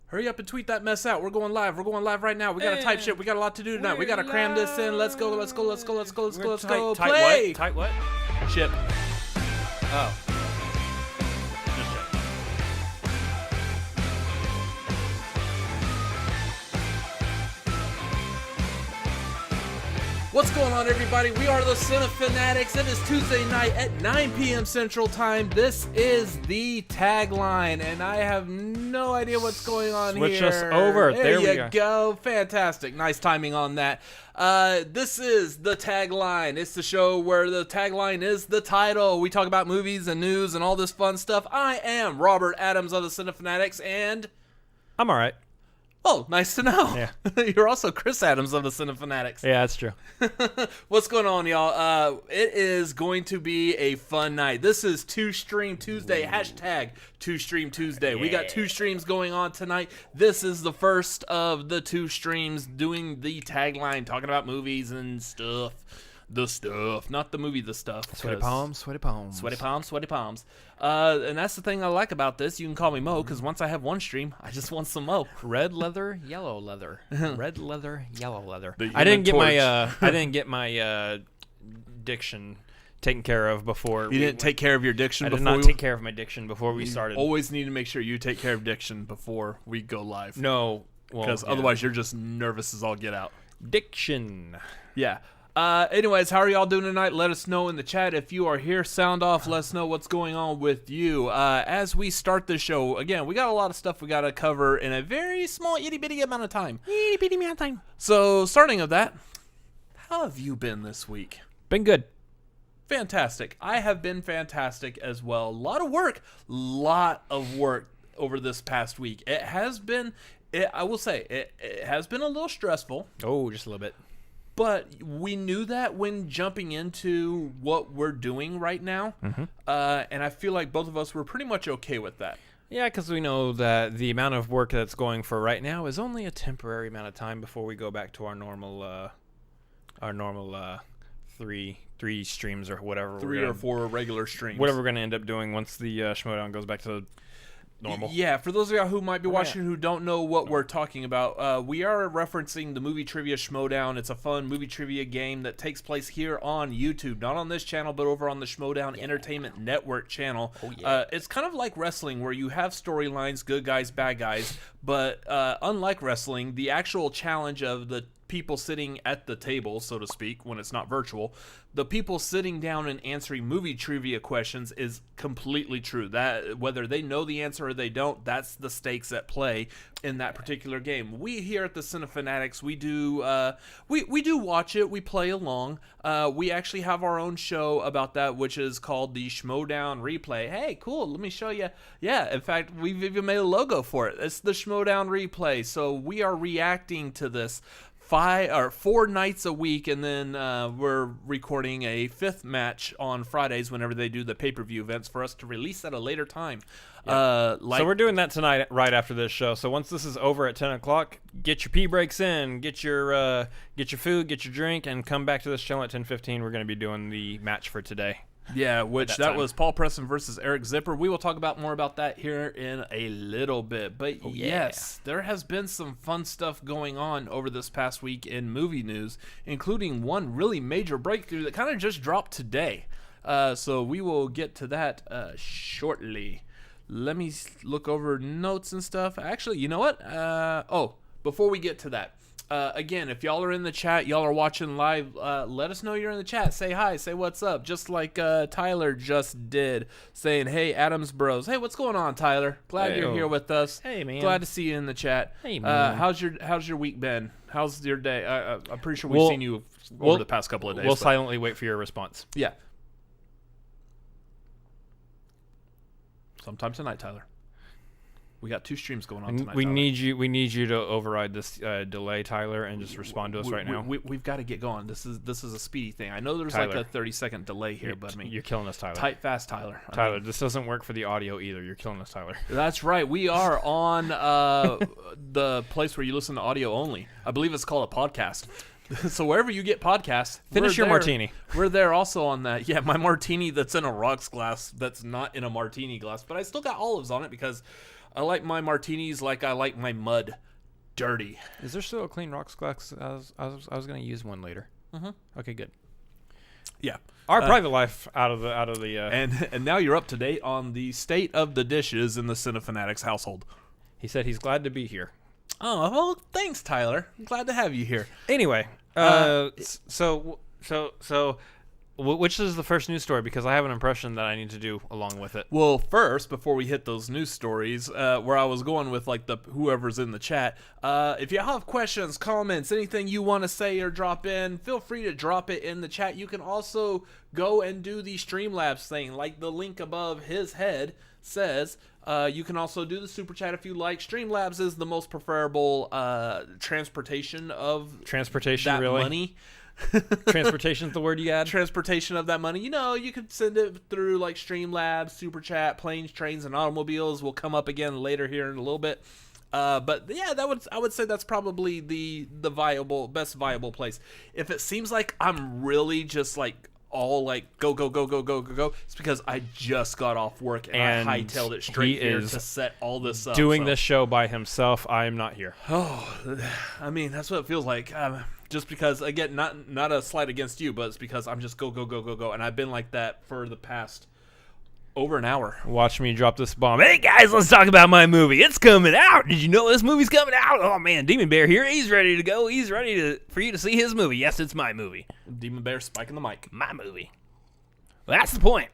Hurry up and tweet that mess out. We're going live. We're going live right now. We got to type shit. We got a lot to do tonight. We got to cram this in. Let's go. Let's go. Let's go. Let's go. Let's go. Let's go. Play. Tight what? Chip. Oh. Just check. What's going on, everybody? We are the Cinefanatics. It is Tuesday night at 9 p.m. Central Time. This is the tagline, and I have no idea what's going on here. Switch us over. There we go. Fantastic. Nice timing on that. This is the tagline. It's the show where the tagline is the title. We talk about movies and news and all this fun stuff. I am Robert Adams of the Cinefanatics, and... I'm all right. Oh, nice to know. Yeah. You're also Chris Adams of the Cinefanatics. Yeah, that's true. What's going on, y'all? It is going to be a fun night. This is Two Stream Tuesday. Hashtag Two Stream Tuesday. We got two streams going on tonight. This is the first of the two streams doing the tagline, talking about movies and stuff. The stuff, not the movie, the stuff. Sweaty palms, sweaty palms. Sweaty palms, sweaty palms. And that's the thing I like about this. You can call me Mo, because once I have one stream, I just want some Mo. Red leather, yellow leather. Red leather, yellow leather. I didn't get my diction taken care of before. You didn't take care of your diction before? I did not take care of my diction before we started. Always need to make sure you take care of diction before we go live. No. Because otherwise you're just nervous as all get out. Diction. Yeah. Anyways, how are y'all doing tonight? Let us know in the chat. If you are here, sound off. Let us know what's going on with you. As we start the show, again, we got a lot of stuff we got to cover in a very small, itty-bitty amount of time. Itty-bitty amount of time. So, starting of that, how have you been this week? Been good. Fantastic. I have been fantastic as well. A lot of work over this past week. It has been, I will say, it has been a little stressful. Oh, just a little bit. But we knew that when jumping into what we're doing right now, and I feel like both of us were pretty much okay with that. Yeah, because we know that the amount of work that's going for right now is only a temporary amount of time before we go back to our normal three streams or whatever. 3 or 4 regular streams. Whatever we're going to end up doing once the Schmodown goes back to normal. Yeah, for those of y'all who might be watching who don't know what we're talking about, we are referencing the Movie Trivia Schmodown. It's a fun movie trivia game that takes place here on YouTube, not on this channel, but over on the Schmodown Entertainment Network channel. Oh, yeah. It's kind of like wrestling where you have storylines, good guys, bad guys, but unlike wrestling, the actual challenge of the people sitting at the table, so to speak, when it's not virtual, the people sitting down and answering movie trivia questions is completely true. That whether they know the answer or they don't, that's the stakes at play in that particular game. We here at the Cinefanatics, we do watch it, we play along. We actually have our own show about that, which is called the Schmodown Replay. Hey, cool, let me show you. Yeah, in fact, we've even made a logo for it. It's the Schmodown Replay. So we are reacting to this 4 nights a week, and then we're recording a 5th match on Fridays whenever they do the pay-per-view events for us to release at a later time. Yeah. So we're doing that tonight right after this show. So once this is over at 10 o'clock, get your pee breaks in, get your food, get your drink, and come back to this channel at 10:15. We're going to be doing the match for today. Yeah, which that was Paul Preston versus Eric Zipper. We will talk about more about that here in a little bit. But yes, there has been some fun stuff going on over this past week in movie news, including one really major breakthrough that kind of just dropped today. So we will get to that shortly. Let me look over notes and stuff. Actually, you know what? Before we get to that. Again, if y'all are in the chat, y'all are watching live, let us know you're in the chat. Say hi, say what's up, just like Tyler just did, saying, hey, Adams Bros. Hey, what's going on, Tyler? Glad you're here with us. Hey, man. Glad to see you in the chat. Hey, man. How's your week been? How's your day? I'm pretty sure we've seen you over the past couple of days. We'll silently wait for your response. Yeah. Sometime tonight, Tyler. We got 2 streams going on tonight. We need you to override this delay, Tyler, and just respond to us right now. We've got to get going. This is a speedy thing. I know there's like a 30-second delay here, but I mean, you're killing us, Tyler. Tight fast, Tyler. Tyler, this doesn't work for the audio either. You're killing us, Tyler. That's right. We are on the place where you listen to audio only. I believe it's called a podcast. So wherever you get podcasts, finish your martini. We're there also on that. Yeah, my martini that's in a rocks glass that's not in a martini glass, but I still got olives on it because I like my martinis like I like my mud, dirty. Is there still a clean rocks glass? I was going to use one later. Mm-hmm. Okay, good. Yeah. Our private life out of the and now you're up to date on the state of the dishes in the Cinefanatics household. He said he's glad to be here. Oh, well, thanks, Tyler. I'm glad to have you here. Anyway, which is the first news story? Because I have an impression that I need to do along with it. Well, first, before we hit those news stories, where I was going with like the whoever's in the chat, if you have questions, comments, anything you want to say or drop in, feel free to drop it in the chat. You can also go and do the Streamlabs thing, like the link above his head says. You can also do the super chat if you like. Streamlabs is the most preferable transportation of that really? money. Transportation's the word you add? Transportation of that money. You know, you could send it through like Streamlabs, Super Chat, planes, trains, and automobiles. Will come up again later here in a little bit. But yeah, I would say that's probably the best viable place. If it seems like I'm really just like all like go, it's because I just got off work and I hightailed it straight here to set all this up. Doing this show by himself, I am not here. Oh, I mean, that's what it feels like. Just because, again, not a slight against you, but it's because I'm just go, and I've been like that for the past over an hour. Watch me drop this bomb. Hey guys, let's talk about my movie. It's coming out. Did you know this movie's coming out? Oh man, Demon Bear here. He's ready to go. He's ready for you to see his movie. Yes, it's my movie. Demon Bear spiking the mic. My movie. Well, that's the point.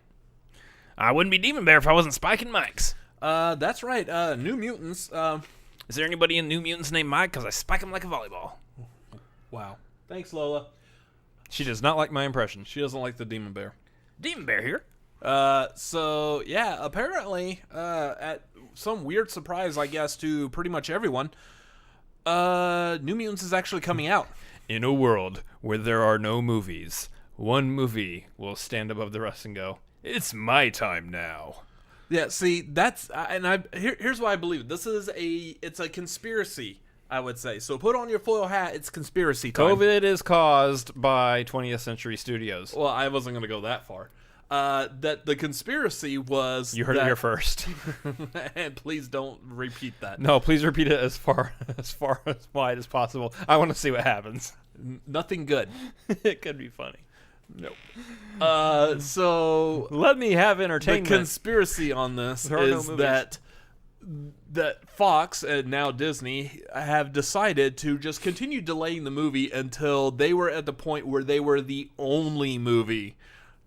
I wouldn't be Demon Bear if I wasn't spiking mics. That's right. New Mutants. Is there anybody in New Mutants named Mike? Because I spike him like a volleyball. Wow. Thanks, Lola. She does not like my impression. She doesn't like the Demon Bear. Demon Bear here. So yeah, apparently, at some weird surprise, I guess, to pretty much everyone, New Mutants is actually coming out. In a world where there are no movies, one movie will stand above the rest and go, "It's my time now." Yeah, see, that's here's why I believe it. It's a conspiracy, I would say. So put on your foil hat. It's conspiracy time. COVID is caused by 20th Century Studios. Well, I wasn't going to go that far. That the conspiracy was... You heard it here first. And please don't repeat that. No, please repeat it as far as wide as possible. I want to see what happens. Nothing good. It could be funny. Nope. So... Let me have entertainment. The conspiracy on this is that Fox and now Disney have decided to just continue delaying the movie until they were at the point where they were the only movie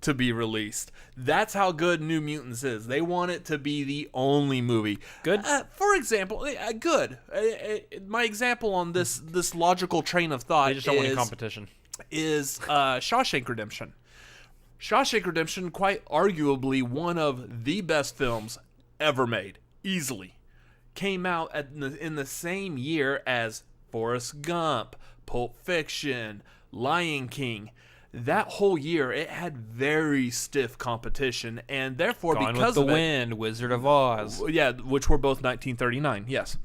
to be released. That's how good New Mutants is. They want it to be the only movie. Good. For example, good. My example on this logical train of thought they just don't want any competition. Is Shawshank Redemption. Shawshank Redemption, quite arguably one of the best films ever made. Easily. Came out in the same year as Forrest Gump, Pulp Fiction, Lion King. That whole year, it had very stiff competition, and therefore, Gone because with the of Wind, Wizard of Oz. Yeah, which were both 1939, yes.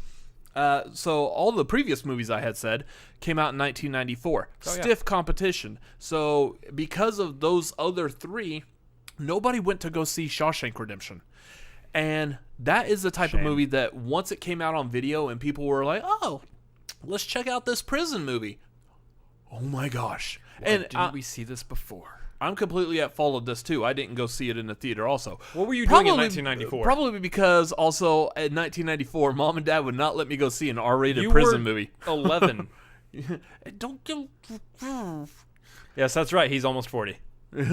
So all the previous movies I had said came out in 1994. Stiff competition. So because of those other three, nobody went to go see Shawshank Redemption. And that is the type of movie that once it came out on video and people were like, oh, let's check out this prison movie. Oh my gosh. And didn't we see this before? I'm completely at fault of this too. I didn't go see it in the theater also. What were you doing in 1994? Probably because also in 1994, Mom and Dad would not let me go see an R-rated prison movie. 11. Don't give... Yes, that's right. He's almost 40. It's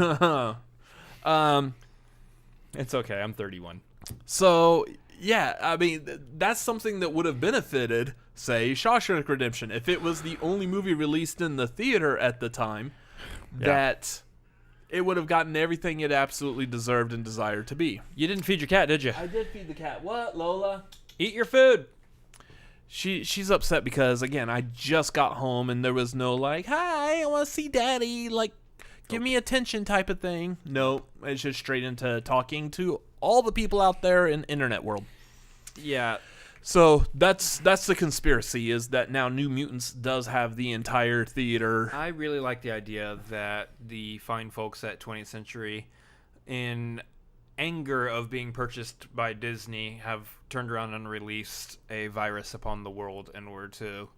okay. I'm 31. So, yeah, I mean, that's something that would have benefited, say, Shawshank Redemption. If it was the only movie released in the theater at the time, that it would have gotten everything it absolutely deserved and desired to be. You didn't feed your cat, did you? I did feed the cat. What, Lola? Eat your food. She's upset because, again, I just got home and there was no, like, hi, I want to see Daddy, like, give me attention type of thing. No, it's just straight into talking to all the people out there in internet world. Yeah. So that's the conspiracy, is that now New Mutants does have the entire theater. I really like the idea that the fine folks at 20th Century in anger of being purchased by Disney, have turned around and released a virus upon the world in order to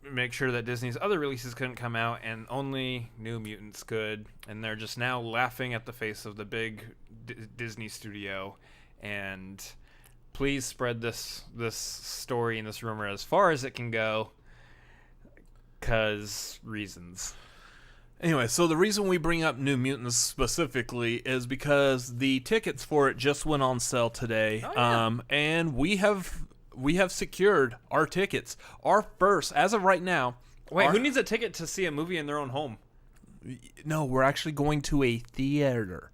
make sure that Disney's other releases couldn't come out and only New Mutants could. And they're just now laughing at the face of the big Disney studio. And please spread this story and this rumor as far as it can go, because reasons. Anyway, so the reason we bring up New Mutants specifically is because the tickets for it just went on sale today. Oh, yeah. And we have secured our tickets. Our first, as of right now. Wait, who needs a ticket to see a movie in their own home? No, we're actually going to a theater.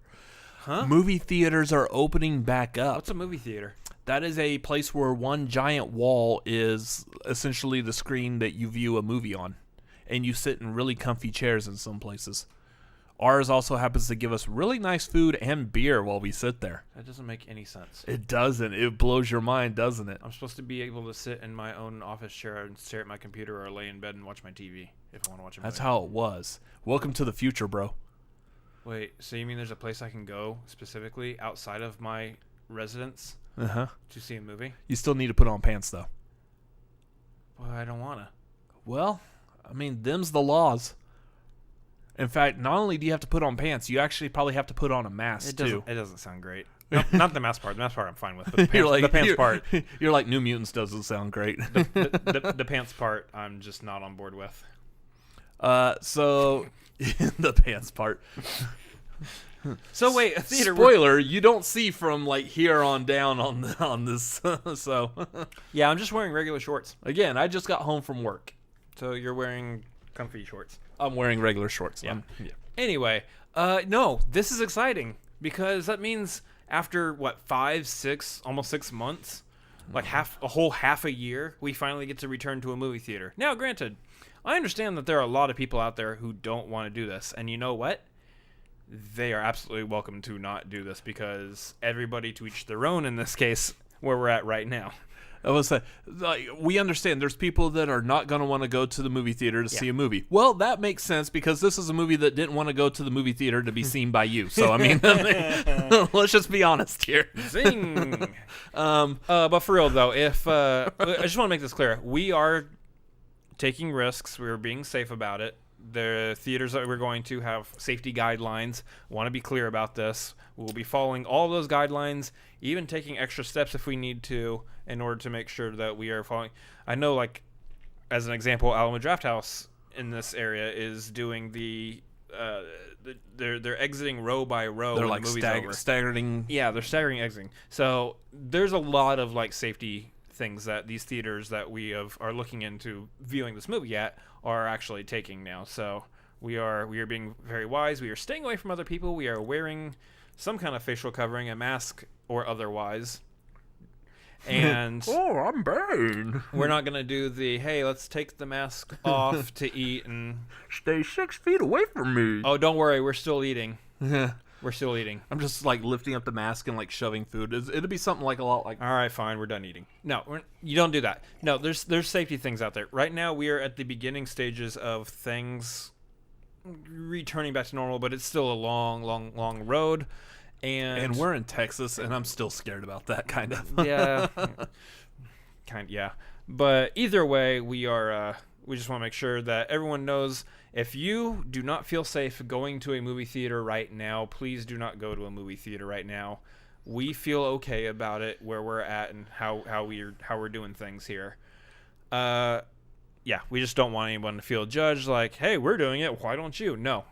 Huh? Movie theaters are opening back up. What's a movie theater? That is a place where one giant wall is essentially the screen that you view a movie on. And you sit in really comfy chairs in some places. Ours also happens to give us really nice food and beer while we sit there. That doesn't make any sense. It doesn't. It blows your mind, doesn't it? I'm supposed to be able to sit in my own office chair and stare at my computer or lay in bed and watch my TV if I want to watch a movie. That's how it was. Welcome to the future, bro. Wait, so you mean there's a place I can go specifically outside of my residence Uh-huh. to see a movie? You still need to put on pants, though. Well, I don't want to. Well, I mean, them's the laws. In fact, not only do you have to put on pants, you actually probably have to put on a mask, too. It doesn't sound great. No, not the mask part. The mask part I'm fine with. But the pants, You're the pants part. You're like, New Mutants doesn't sound great. The pants part I'm just not on board with. So, the pants part. So wait, a theater. Spoiler, you don't see from like here on down on this. So, yeah, I'm just wearing regular shorts. Again, I just got home from work. So you're wearing comfy shorts. I'm wearing regular shorts. Yeah. Anyway, no, this is exciting because that means after what 5, 6, almost 6 months, like a whole half a year, we finally get to return to a movie theater. Now, granted, I understand that there are a lot of people out there who don't want to do this, and you know what? They are absolutely welcome to not do this because everybody to each their own in this case where we're at right now. I was say, like, we understand there's people that are not going to want to go to the movie theater to see a movie. Well, that makes sense because this is a movie that didn't want to go to the movie theater to be seen by you. So, I mean, let's just be honest here. Zing! But for real, though, I just want to make this clear. We are taking risks. We're being safe about it. The theaters that we're going to have safety guidelines. Want to be clear about this. We'll be following all those guidelines, even taking extra steps if we need to, in order to make sure that we are following. I know, like, as an example, Alamo Drafthouse in this area is doing they're exiting row by row. They're when like the movie's over. staggering. Yeah, they're staggering exiting. So there's a lot of like safety things that these theaters that we are looking into viewing this movie at are actually taking now. So we are being very wise. We are staying away from other people. We are wearing some kind of facial covering, a mask or otherwise. And oh, I'm Bane. We're not gonna do the hey, let's take the mask off to eat and stay 6 feet away from me. Oh, don't worry, we're still eating. We're still eating. I'm just like lifting up the mask and like shoving food. It'll be something like a lot like. All right, fine, we're done eating. No, you don't do that. No, there's safety things out there. Right now, we are at the beginning stages of things returning back to normal, but it's still a long road. And we're in Texas, and I'm still scared about that kind of. Yeah, yeah. But either way, we are. We just want to make sure that everyone knows. If you do not feel safe going to a movie theater right now, please do not go to a movie theater right now. We feel okay about it where we're at and how we're doing things here. Yeah, we just don't want anyone to feel judged. Like, hey, we're doing it. Why don't you? No.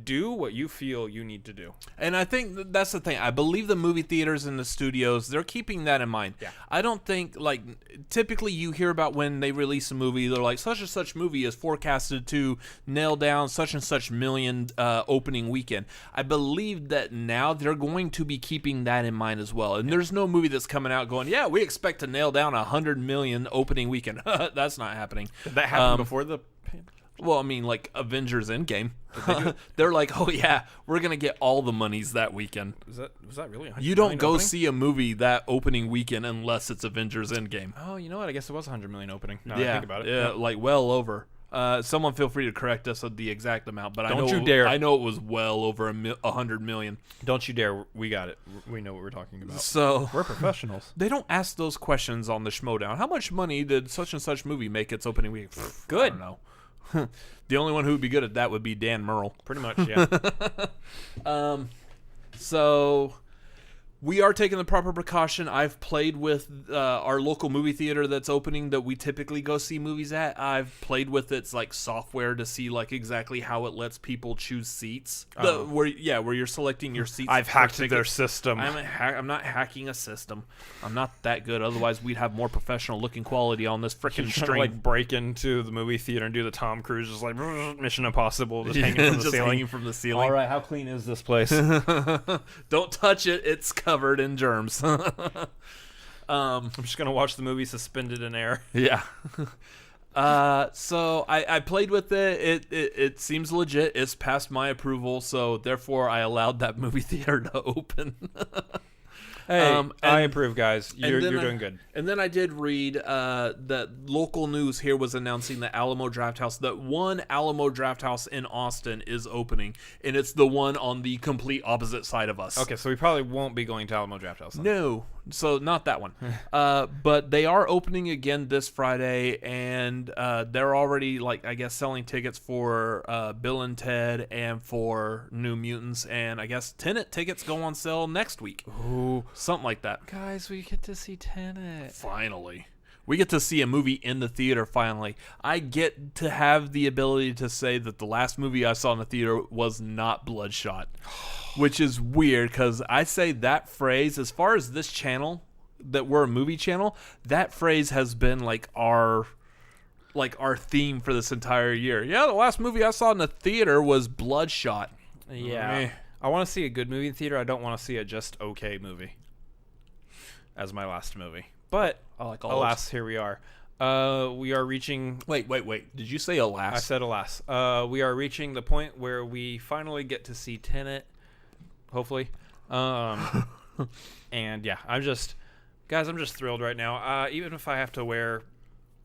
Do what you feel you need to do. And I think that's the thing. I believe the movie theaters and the studios, they're keeping that in mind. Yeah. I don't think, like, typically you hear about when they release a movie, they're like, such and such movie is forecasted to nail down such and such million opening weekend. I believe that now they're going to be keeping that in mind as well. And there's no movie that's coming out going, yeah, we expect to nail down 100 million opening weekend. That's not happening. Did that happen before the pandemic? Well, I mean, like Avengers Endgame. They're like, oh yeah, we're gonna get all the monies that weekend. Was that really? You don't go see a movie that opening weekend unless it's Avengers Endgame. Oh, you know what? I guess it was 100 million opening. Now yeah, I think about it. Yeah, like well over. Someone feel free to correct us on the exact amount, but Don't you dare. I know it was well over 100 million. Don't you dare. We got it. We know what we're talking about. So we're professionals. They don't ask those questions on the Schmodown. How much money did such and such movie make its opening week? Good. I don't know. The only one who would be good at that would be Dan Murrell. Pretty much, yeah. So we are taking the proper precaution. I've played with our local movie theater that's opening that we typically go see movies at. I've played with its like software to see like exactly how it lets people choose seats. Where you're selecting your seats. I've hacked their system. I'm not hacking a system. I'm not that good. Otherwise, we'd have more professional looking quality on this freaking stream. To, like break into the movie theater and do the Tom Cruise just like Mission Impossible, just hanging from the ceiling. All right, how clean is this place? Don't touch it. It's covered in germs. I'm just gonna watch the movie suspended in air. Yeah. So I played with it. It seems legit. It's passed my approval, so therefore I allowed that movie theater to open. Hey, I approve, guys. You're doing good. And then I did read that local news here was announcing the Alamo Drafthouse. That one Alamo Drafthouse in Austin is opening, and it's the one on the complete opposite side of us. Okay, so we probably won't be going to Alamo Drafthouse then. No, so not that one. But they are opening again this Friday, and they're already, like, I guess, selling tickets for Bill and Ted and for New Mutants, and I guess Tenet tickets go on sale next week. Ooh. Something like that. Guys, we get to see Tenet. Finally. We get to see a movie in the theater finally. I get to have the ability to say that the last movie I saw in the theater was not Bloodshot, which is weird because I say that phrase, as far as this channel, that we're a movie channel, that phrase has been like our theme for this entire year. Yeah, the last movie I saw in the theater was Bloodshot. Yeah. I want to see a good movie in theater. I don't want to see a just okay movie as my last movie. But alas, here we are. We are reaching... Wait. Did you say alas? I said alas. We are reaching the point where we finally get to see Tenet, hopefully. And yeah, I'm just thrilled right now. Even if I have to wear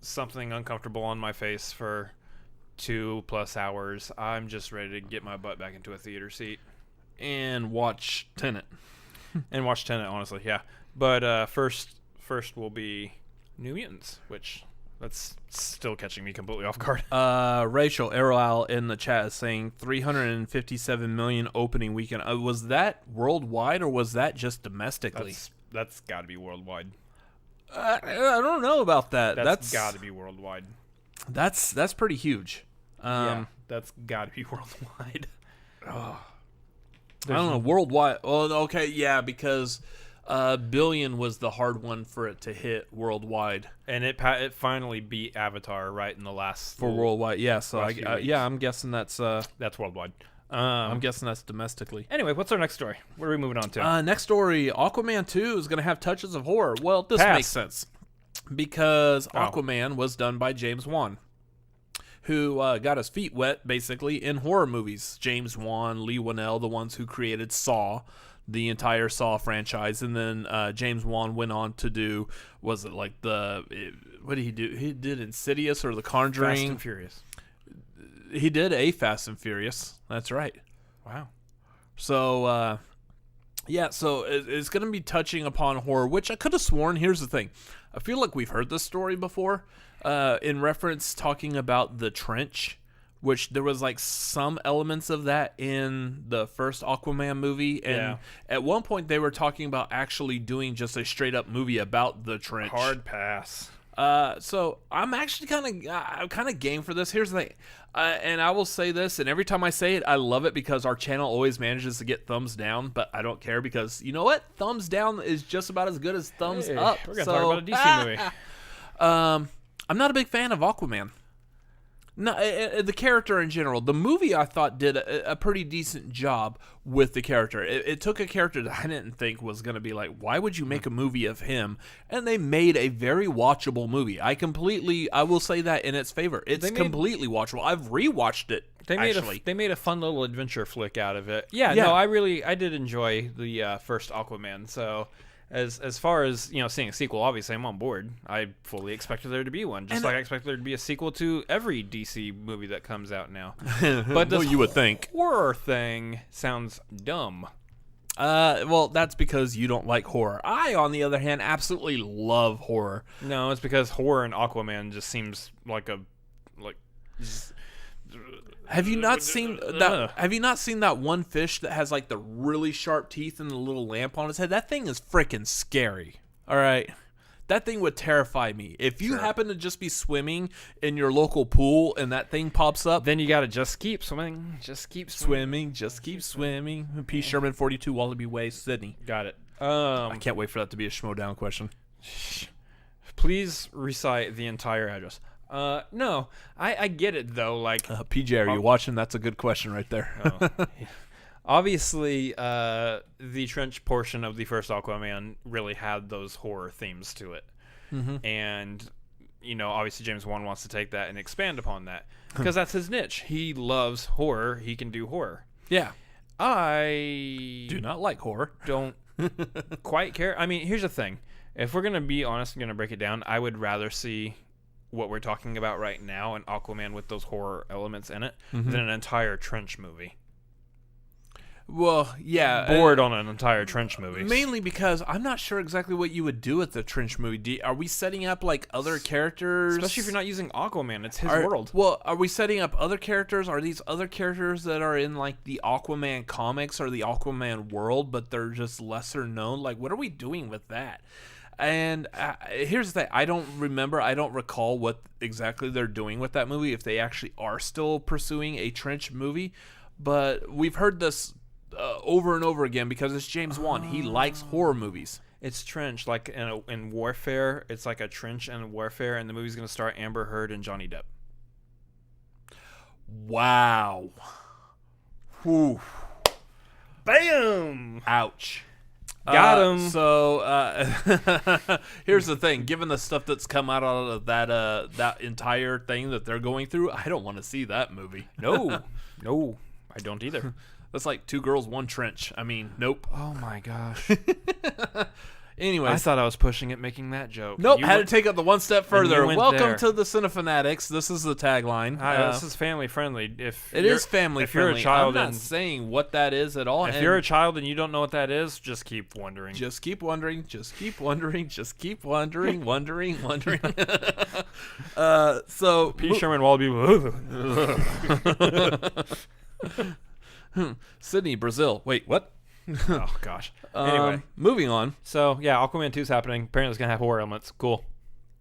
something uncomfortable on my face for 2+ hours, I'm just ready to get my butt back into a theater seat. And watch Tenet. Honestly, yeah. But first will be New Mutants, which that's still catching me completely off guard. Rachel Errolowl in the chat is saying 357 million opening weekend. Was that worldwide or was that just domestically? That's got to be worldwide. I don't know about that. That's got to be worldwide. That's pretty huge. Yeah, that's got to be worldwide. Oh. I don't know, worldwide. Oh, okay, yeah, because billion was the hard one for it to hit worldwide, and it finally beat Avatar right in the last for worldwide. Yeah, so I'm guessing that's worldwide. I'm guessing that's domestically. Anyway, what's our next story? What are we moving on to? Next story: Aquaman 2 is going to have touches of horror. Well, this makes sense because Aquaman was done by James Wan, who got his feet wet, basically, in horror movies. James Wan, Lee Whannell, the ones who created Saw, the entire Saw franchise. And then James Wan went on to do, what did he do? He did Insidious or The Conjuring. Fast and Furious. He did a Fast and Furious. That's right. Wow. So, so it's going to be touching upon horror, which I could have sworn, here's the thing. I feel like we've heard this story before. In reference talking about the trench, which there was like some elements of that in the first Aquaman movie, and at one point they were talking about actually doing just a straight up movie about the trench. Hard pass. So I'm actually kind of game for this. Here's the thing, and I will say this, and every time I say it, I love it because our channel always manages to get thumbs down, but I don't care because you know what? Thumbs down is just about as good as thumbs up. We're gonna talk about a DC movie. I'm not a big fan of Aquaman. No, the character in general. The movie I thought did a pretty decent job with the character. It took a character that I didn't think was going to be like, why would you make a movie of him? And they made a very watchable movie. I will say that in its favor. It's completely watchable. I've rewatched it. They made a fun little adventure flick out of it. Yeah. No, I did enjoy the first Aquaman. So as far as seeing a sequel, obviously I'm on board. I fully expected there to be one, just like I expected there to be a sequel to every DC movie that comes out now. But this you would think horror thing sounds dumb. Well, that's because you don't like horror. I, on the other hand, absolutely love horror. No, it's because horror and Aquaman just seems like Have you not seen that? Have you not seen that one fish that has like the really sharp teeth and the little lamp on its head? That thing is freaking scary. All right, that thing would terrify me. If you happen to just be swimming in your local pool and that thing pops up, then you gotta just keep swimming, just keep swimming. P. Sherman, 42 Wallaby Way, Sydney. Got it. I can't wait for that to be a Schmodown question. Please recite the entire address. No, I get it though. Like, PJ, are you watching? That's a good question right there. Obviously, the trench portion of the first Aquaman really had those horror themes to it, and obviously James Wan wants to take that and expand upon that because that's his niche. He loves horror. He can do horror. Yeah, I do not like horror. Don't quite care. I mean, here's the thing. If we're gonna be honest and gonna break it down, I would rather see what we're talking about right now, an Aquaman with those horror elements in it, than an entire trench movie. Well, yeah. Bored on an entire trench movie. Mainly because I'm not sure exactly what you would do with the trench movie. Are we setting up like other characters? Especially if you're not using Aquaman. It's his world. Well, are we setting up other characters? Are these other characters that are in like the Aquaman comics or the Aquaman world, but they're just lesser known? Like, what are we doing with that? And here's the thing. I don't recall what exactly they're doing with that movie, if they actually are still pursuing a trench movie. But we've heard this over and over again because it's James Wan. He likes horror movies. It's trench. Like in Warfare, it's like a trench and Warfare, and the movie's going to star Amber Heard and Johnny Depp. Wow. Whew. Bam! Ouch. Got him. So here's the thing: given the stuff that's come out of that entire thing that they're going through, I don't want to see that movie. No, I don't either. That's like Two Girls, One Trench. I mean, nope. Oh my gosh. Anyways, I thought I was pushing it, making that joke. Nope, had to take it the one step further. Welcome there. to the Cinefanatics. This is the tagline. This is family friendly. It is family friendly. You're a child, I'm not saying what that is at all. If you're a child and you don't know what that is, just keep wondering. Just keep wondering. Just keep wondering. Just keep wondering. wondering. So P. Sherman Wallaby. Sydney, Brazil. Wait, what? Oh gosh. Anyway, moving on. So yeah, Aquaman 2 is happening. Apparently, it's gonna have horror elements. Cool.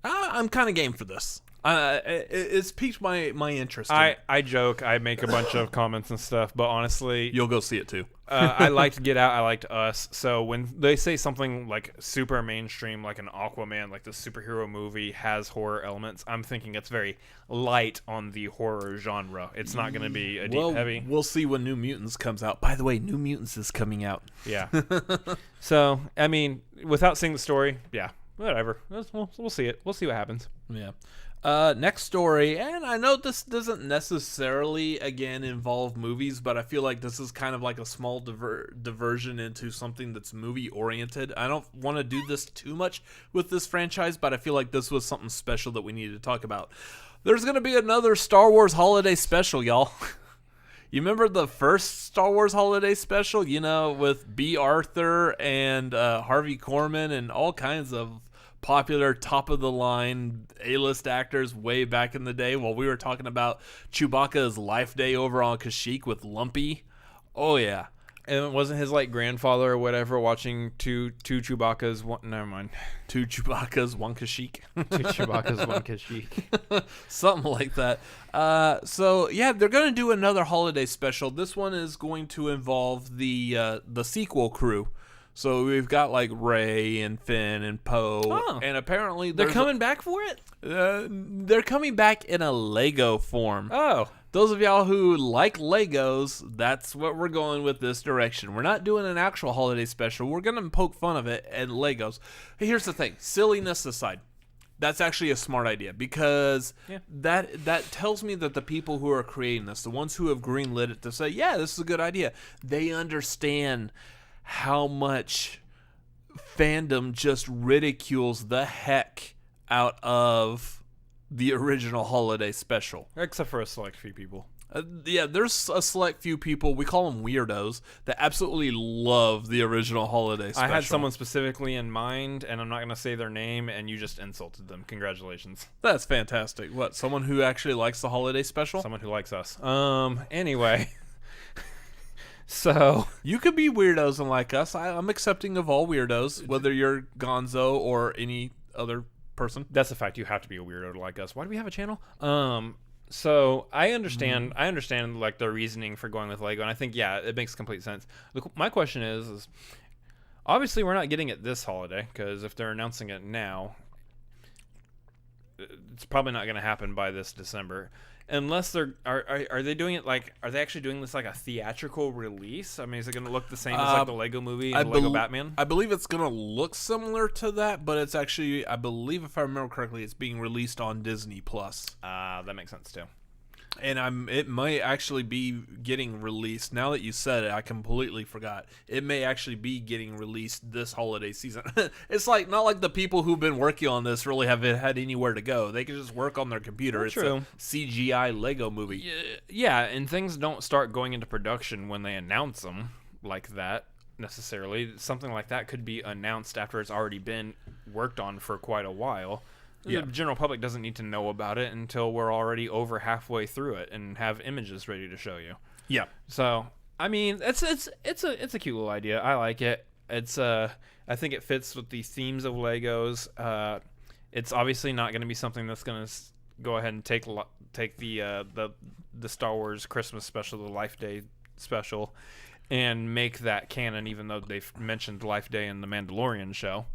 I'm kind of game for this. It's piqued my interest. I joke. I make a bunch of comments and stuff, but honestly, you'll go see it too. I liked Get Out. I liked Us. So when they say something like super mainstream, like an Aquaman, like the superhero movie has horror elements, I'm thinking it's very light on the horror genre. It's not going to be a deep heavy. We'll see when New Mutants comes out. By the way, New Mutants is coming out. Yeah. So I mean, without seeing the story, yeah, whatever. We'll see it. We'll see what happens. Yeah. Next story, and I know this doesn't necessarily, again, involve movies, but I feel like this is kind of like a small diversion into something that's movie-oriented. I don't want to do this too much with this franchise, but I feel like this was something special that we needed to talk about. There's going to be another Star Wars holiday special, y'all. You remember the first Star Wars holiday special, with B. Arthur and Harvey Korman and all kinds of popular top-of-the-line A-list actors way back in the day while we were talking about Chewbacca's life day over on Kashyyyk with Lumpy. Oh, yeah. And it wasn't his, grandfather or whatever watching two Chewbacca's... Never mind. Two Chewbacca's, one Kashyyyk. Two Chewbacca's, one Kashyyyk. Something like that. So, yeah, they're going to do another holiday special. This one is going to involve the sequel crew. So we've got Rey and Finn and Poe, and apparently they're coming back for it. They're coming back in a Lego form. Oh, those of y'all who like Legos, that's what we're going with this direction. We're not doing an actual holiday special. We're gonna poke fun of it and Legos. Here's the thing: silliness aside, that's actually a smart idea because that tells me that the people who are creating this, the ones who have greenlit it to say, yeah, this is a good idea, they understand how much fandom just ridicules the heck out of the original holiday special. Except for a select few people. Yeah, there's a select few people, we call them weirdos, that absolutely love the original holiday special. I had someone specifically in mind, and I'm not going to say their name, and you just insulted them. Congratulations. That's fantastic. What, someone who actually likes the holiday special? Someone who likes us. Anyway. So you could be weirdos and like us. I'm accepting of all weirdos, whether you're Gonzo or any other person. That's a fact. You have to be a weirdo to like us. Why do we have a channel? So I understand. I understand like their reasoning for going with Lego, and I think it makes complete sense. My question is obviously we're not getting it this holiday because if they're announcing it now, it's probably not going to happen by this December. Unless they're are they doing it like are they actually doing this like a theatrical release? I mean, is it going to look the same as like the Lego movie and Lego Batman? I believe it's going to look similar to that, but it's actually, I believe if I remember correctly, it's being released on Disney Plus. That makes sense too. And it might actually be getting released. Now that you said it, I completely forgot. It may actually be getting released this holiday season. It's like not like the people who've been working on this really haven't had anywhere to go. They can just work on their computer. That's it's true. A CGI Lego movie. Yeah, and things don't start going into production when they announce them like that necessarily. Something like that could be announced after it's already been worked on for quite a while. The general public doesn't need to know about it until we're already over halfway through it and have images ready to show you. Yeah. So, I mean, it's a cute little idea. I like it. It's I think it fits with the themes of Legos. It's obviously not going to be something that's going to go ahead and take the Star Wars Christmas special, the Life Day special, and make that canon. Even though they've mentioned Life Day in the Mandalorian show.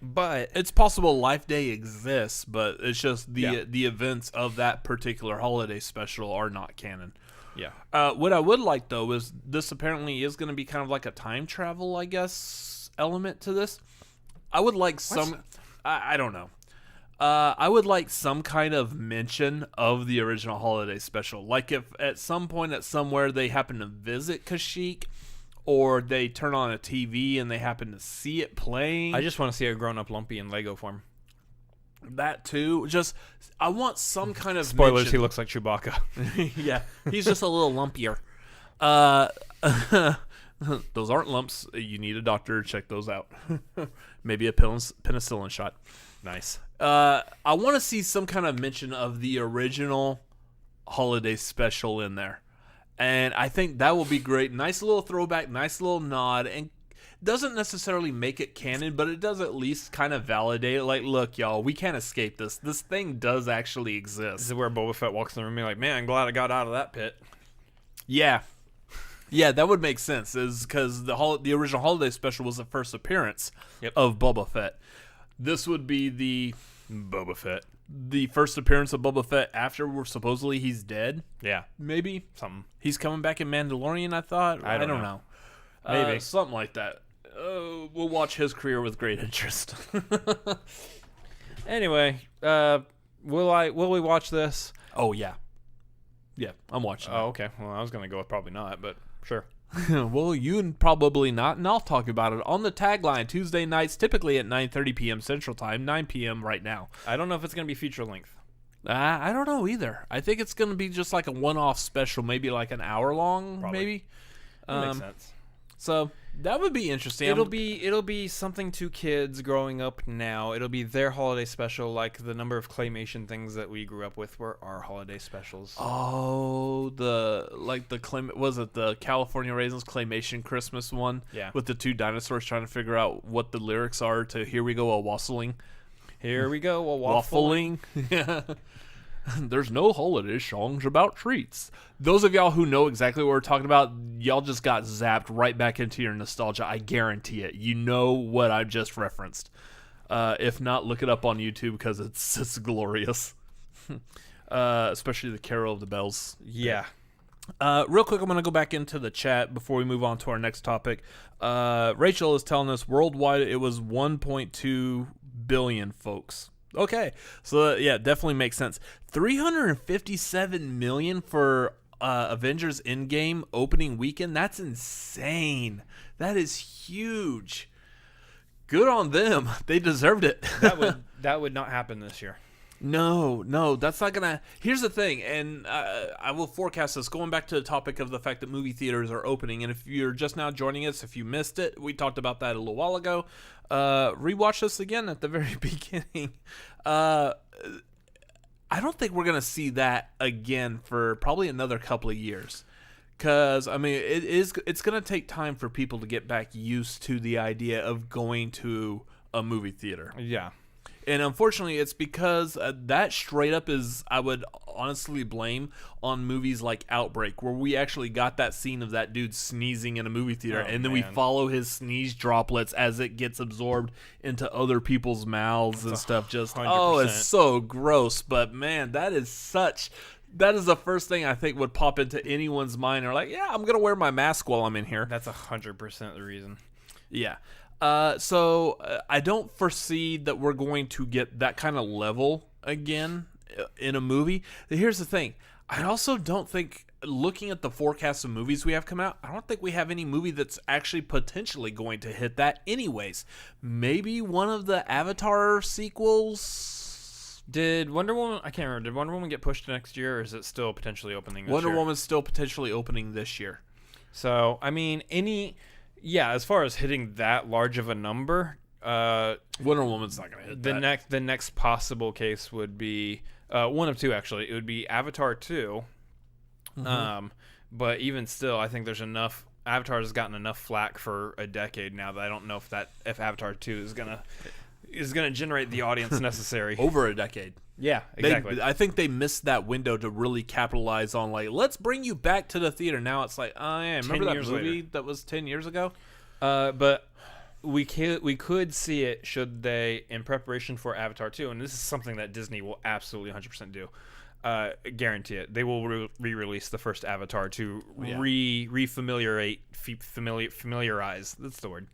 But it's possible Life Day exists, but it's just the events of that particular holiday special are not canon. Yeah. What I would like though is this apparently is going to be kind of like a time travel, I guess, element to this. I would like some. I don't know. I would like some kind of mention of the original holiday special, like if at some point at somewhere they happen to visit Kashyyyk. Or they turn on a TV and they happen to see it playing. I just want to see a grown-up Lumpy in Lego form. That too. Just, I want some kind of spoilers. mention. He looks like Chewbacca. Yeah, he's just a little lumpier. Those aren't lumps. You need a doctor to check those out. Maybe a penicillin shot. Nice. I want to see some kind of mention of the original holiday special in there. And I think that will be great. Nice little throwback, nice little nod, and doesn't necessarily make it canon, but it does at least kind of validate it. Like, look, y'all, we can't escape this. This thing does actually exist. This is where Boba Fett walks in the room and be like, man, I'm glad I got out of that pit. Yeah. Yeah, that would make sense, is because the original holiday special was the first appearance of Boba Fett. This would be the Boba Fett. The first appearance of Boba Fett after supposedly he's dead. Yeah. Maybe. Something. He's coming back in Mandalorian, I thought. I don't know. Maybe. Something like that. We'll watch his career with great interest. Anyway, will we watch this? Oh, yeah. Yeah, I'm watching. Oh, okay. Well, I was going to go with probably not, but sure. Well, you probably not, and I'll talk about it on the tagline Tuesday nights, typically at 9:30 p.m. Central Time, 9 p.m. right now. I don't know if it's going to be feature length. I don't know either. I think it's going to be just like a one-off special, maybe like an hour long, Probably. maybe. That makes sense. So that would be interesting. It'll be something to kids growing up now. It'll be their holiday special, like the number of claymation things that we grew up with were our holiday specials. Oh, was it the California Raisins claymation Christmas one? Yeah. With the two dinosaurs trying to figure out what the lyrics are to "Here We Go a Wassailing." Here we go a waffling. Yeah. There's no holiday songs about treats. Those of y'all who know exactly what we're talking about, y'all just got zapped right back into your nostalgia. I guarantee it. You know what I just referenced. If not, look it up on YouTube because it's glorious. Especially the Carol of the Bells. Yeah. Real quick, I'm going to go back into the chat before we move on to our next topic. Rachel is telling us worldwide it was 1.2 billion folks. Okay, so yeah, definitely makes sense. 357 million for Avengers Endgame opening weekend. That's insane. That is huge. Good on them. They deserved it. That would not happen this year. No, that's not gonna. Here's the thing, and I will forecast this. Going back to the topic of the fact that movie theaters are opening, and if you're just now joining us, if you missed it, we talked about that a little while ago. Rewatch this again at the very beginning. I don't think we're gonna see that again for probably another couple of years. Because, I mean, it's going to take time for people to get back used to the idea of going to a movie theater. Yeah. And unfortunately, it's because that straight up is, I would honestly blame on movies like Outbreak, where we actually got that scene of that dude sneezing in a movie theater, and then we follow his sneeze droplets as it gets absorbed into other people's mouths and stuff. 100%. It's so gross. But, man, that is the first thing I think would pop into anyone's mind. Or like, yeah, I'm going to wear my mask while I'm in here. That's 100% the reason. Yeah. So I don't foresee that we're going to get that kind of level again in a movie. Here's the thing. I also don't think, looking at the forecast of movies we have come out, I don't think we have any movie that's actually potentially going to hit that anyways. Maybe one of the Avatar sequels. Did Wonder Woman, I can't remember, did Wonder Woman get pushed to next year, or is it still potentially opening this year? Wonder Woman's still potentially opening this year. So, I mean, as far as hitting that large of a number, Wonder Woman's not going to hit that. The next possible case would be, one of two actually, it would be Avatar 2, but even still, I think there's enough, Avatar has gotten enough flack for a decade now that I don't know if Avatar 2 is going to generate the audience necessary. Over a decade. Yeah, exactly. I think they missed that window to really capitalize on, like, let's bring you back to the theater. Now it's like, oh, yeah, remember that movie that was 10 years ago? But we could see it should they, in preparation for Avatar 2, and this is something that Disney will absolutely 100% do. Guarantee it. They will re-release the first Avatar to refamiliarize. That's the word.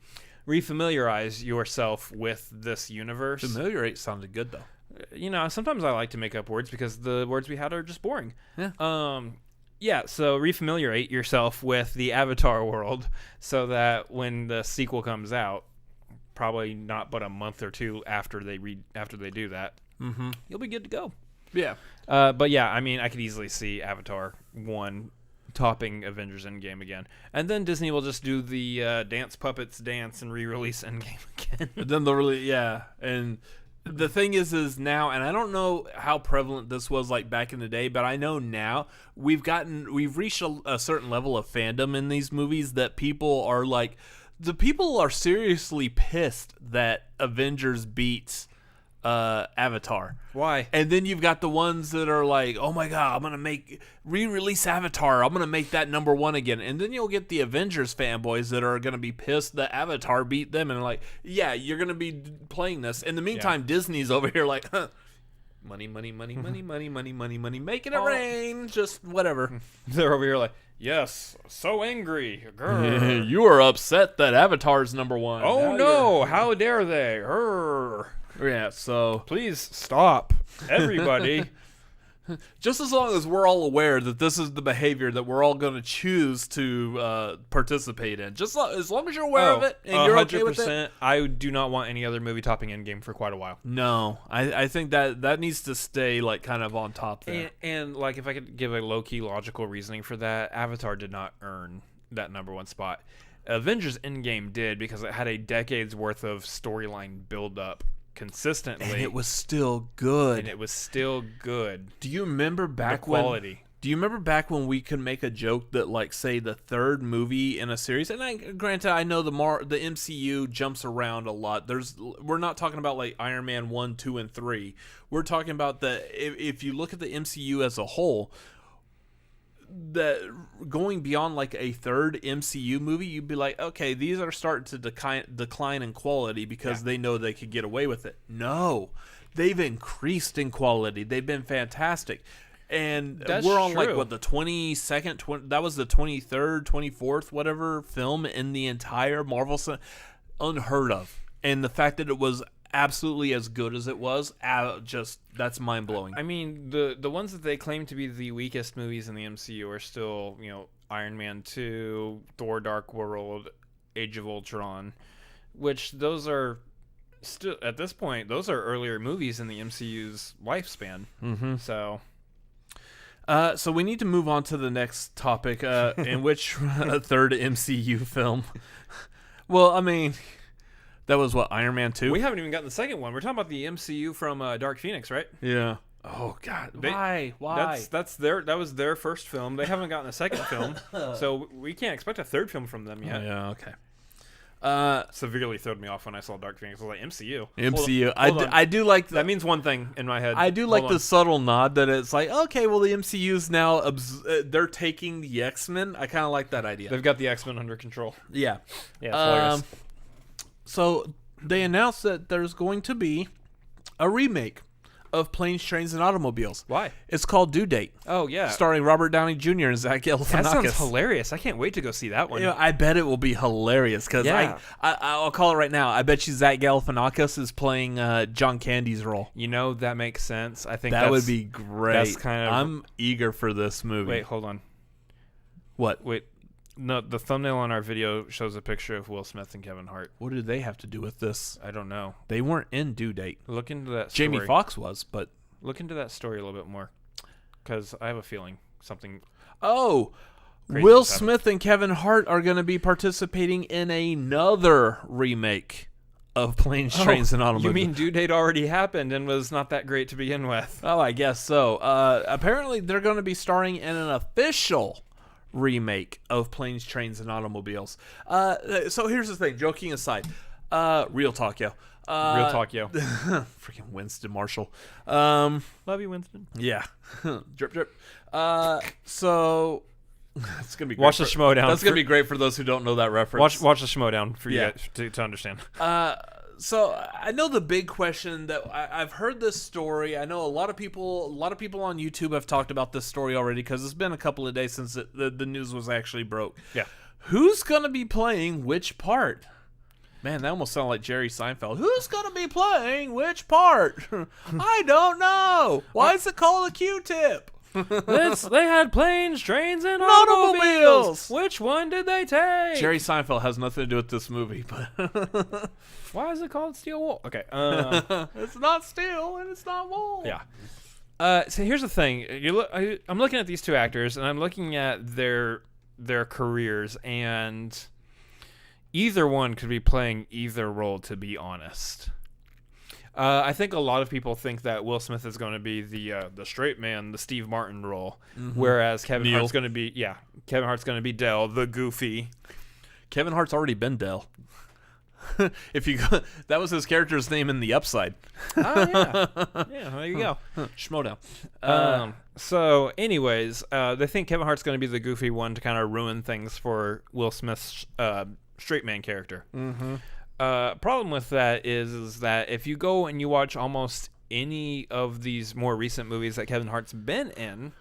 Refamiliarize yourself with this universe. Familiarate sounded good though. You know, sometimes I like to make up words because the words we had are just boring. Yeah. So refamiliate yourself with the Avatar world so that when the sequel comes out, probably not but a month or two after they do that, you'll be good to go. Yeah. But yeah, I mean, I could easily see Avatar 1 topping Avengers Endgame again. And then Disney will just do the dance puppets dance and re-release Endgame again. Then they'll really, and the thing is now, and I don't know how prevalent this was like back in the day, but I know now we've reached a certain level of fandom in these movies that people are like, the people are seriously pissed that Avengers beats Avatar. Why? And then you've got the ones that are like, oh my god, I'm gonna re-release Avatar, I'm gonna make that number one again. And then you'll get the Avengers fanboys that are gonna be pissed that Avatar beat them, and like, yeah, you're gonna be playing this. In the meantime, Disney's over here like, money, making it rain, just whatever. They're over here like, yes, so angry. You are upset that Avatar's number one. Oh no, how dare they? Yeah, so please stop, everybody. Just as long as we're all aware that this is the behavior that we're all going to choose to participate in, just as long as you're aware of it and you're okay with it. I do not want any other movie topping Endgame for quite a while. No, I think that needs to stay like kind of on top there. And like, if I could give a low-key logical reasoning for that, Avatar did not earn that number one spot. Avengers Endgame did, because it had a decade's worth of storyline build-up consistently, and it was still good. Do you remember back when we could make a joke that, like, say the third movie in a series, and granted I know the MCU jumps around a lot. We're not talking about like Iron Man 1, 2, and 3. We're talking about if you look at the MCU as a whole, that going beyond like a third MCU movie, you'd be like, okay, these are starting to decline in quality because they know they could get away with it. No, they've increased in quality. They've been fantastic. And we're on like what, the 22nd, that was the 23rd, 24th, whatever film in the entire Marvel, unheard of. And the fact that it was absolutely as good as it was, that's mind-blowing. I mean, the ones that they claim to be the weakest movies in the MCU are still, Iron Man 2, Thor: Dark World, Age of Ultron, which those are still at this point, those are earlier movies in the MCU's lifespan. Mm-hmm. So we need to move on to the next topic, in which a third MCU film. Well, I mean, that was what, Iron Man 2? We haven't even gotten the second one. We're talking about the MCU from Dark Phoenix, right? Yeah. Oh God, why? That was their first film. They haven't gotten a second film, so we can't expect a third film from them yet. Yeah, okay. Severely threw me off when I saw Dark Phoenix. I was like, MCU. I do like that means one thing in my head. I do like the subtle nod that it's like, okay, well, the MCU's now they're taking the X-Men. I kind of like that idea. They've got the X-Men under control. Yeah. Yeah. So they announced that there's going to be a remake of Planes, Trains, and Automobiles. Why? It's called Due Date. Oh, yeah. Starring Robert Downey Jr. and Zach Galifianakis. That sounds hilarious. I can't wait to go see that one. You know, I bet it will be hilarious because I'll call it right now. I bet you Zach Galifianakis is playing John Candy's role. You know, that makes sense. I think that would be great. That's kind of. I'm eager for this movie. Wait, hold on. What? Wait. No, the thumbnail on our video shows a picture of Will Smith and Kevin Hart. What do they have to do with this? I don't know. They weren't in Due Date. Look into that story. Jamie Foxx was, but... Look into that story a little bit more, because I have a feeling something... Oh! Will Smith and Kevin Hart are going to be participating in another remake of Planes, Trains, and Automobiles. You mean Due Date already happened and was not that great to begin with? Oh, I guess so. Apparently, they're going to be starring in an official remake of Planes, Trains, and Automobiles. So here's the thing. Joking aside, real talk, yo. Real talk, yo. Freaking Winston Marshall. Love you, Winston. Yeah. Drip, drip. So it's gonna be great watch the Schmodown. That's gonna be great for those who don't know that reference. Watch the Schmodown for you guys to understand. So I know the big question that I've heard this story. I know a lot of people on YouTube have talked about this story already because it's been a couple of days since the news was actually broke. Yeah. Who's gonna be playing which part? Man, that almost sounded like Jerry Seinfeld. Who's going to be playing which part? I don't know. Why is it called a Q-tip? They had planes, trains, and automobiles. Which one did they take? Jerry Seinfeld has nothing to do with this movie. But why is it called Steel Wool? Okay. It's not steel and it's not wool. Yeah. So here's the thing. I'm looking at these two actors, and I'm looking at their careers, and... either one could be playing either role, to be honest. I think a lot of people think that Will Smith is going to be the straight man, the Steve Martin role, whereas Kevin Hart's going to be Dell, the goofy. Kevin Hart's already been Dell. If you go, that was his character's name in The Upside. Oh yeah, yeah. There you go. Schmodown. So, anyways, they think Kevin Hart's going to be the goofy one to kind of ruin things for Will Smith's straight man character. Problem with that is that if you go and you watch almost any of these more recent movies that Kevin Hart's been in,